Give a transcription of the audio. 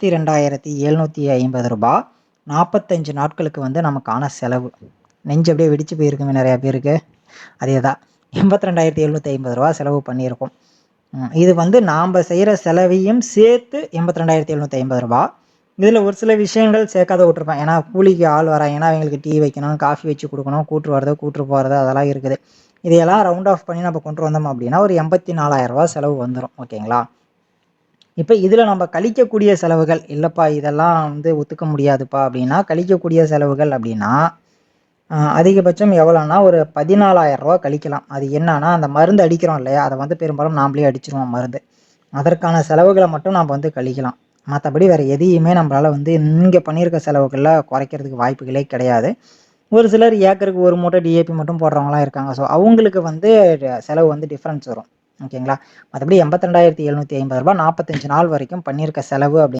ரூ. 45 நாட்களுக்கு வந்து நமக்கான செலவு. நெஞ்சு அப்படியே வெடிச்சு போயிருக்குமே நிறையா பேருக்கு. அதே தான் ரூ. 82,750 செலவு பண்ணியிருக்கோம். இது வந்து நாம் செய்கிற செலவையும் சேர்த்து ரூ. 82,750. இதில் ஒரு சில விஷயங்கள் சேர்க்காத விட்டுருப்பேன். ஏன்னா கூலிக்கு ஆள் வராங்கன்னா அவங்களுக்கு டீ வைக்கணும், காஃபி வச்சு கொடுக்கணும், கூட்டு வரது கூட்டு போகிறது அதெல்லாம் இருக்குது. இதையெல்லாம் ரவுண்ட் ஆஃப் பண்ணி நம்ம கொண்டு வந்தோம் அப்படின்னா ஒரு ரூ. 84,000 செலவு வந்துடும். ஓகேங்களா? இப்போ இதில் நம்ம கழிக்கக்கூடிய செலவுகள் இல்லைப்பா இதெல்லாம் வந்து ஒத்துக்க முடியாதுப்பா அப்படின்னா, கழிக்கக்கூடிய செலவுகள் அப்படின்னா அதிகபட்சம் எவ்வளோன்னா ஒரு ரூ. 14,000 கழிக்கலாம். அது என்னன்னா அந்த மருந்து அடிக்கிறோம் இல்லையா, அதை வந்து பெரும்பாலும் நாமளே அடிச்சிருவோம் மருந்து. அதற்கான செலவுகளை மட்டும் நம்ம வந்து கழிக்கலாம். மற்றபடி வேறு எதையுமே நம்மளால் வந்து இங்கே பண்ணியிருக்க செலவுகளில் குறைக்கிறதுக்கு வாய்ப்புகளே கிடையாது. ஒரு சிலர் ஏக்கருக்கு ஒரு மூட்டை டிஏபி மட்டும் போடுறவங்களாம் இருக்காங்க. ஸோ அவங்களுக்கு வந்து செலவு வந்து டிஃப்ரென்ஸ் வரும். ஓகேங்களா? மற்றபடி ரூ. 82,750 45 நாள் வரைக்கும் பண்ணியிருக்க செலவு அப்படி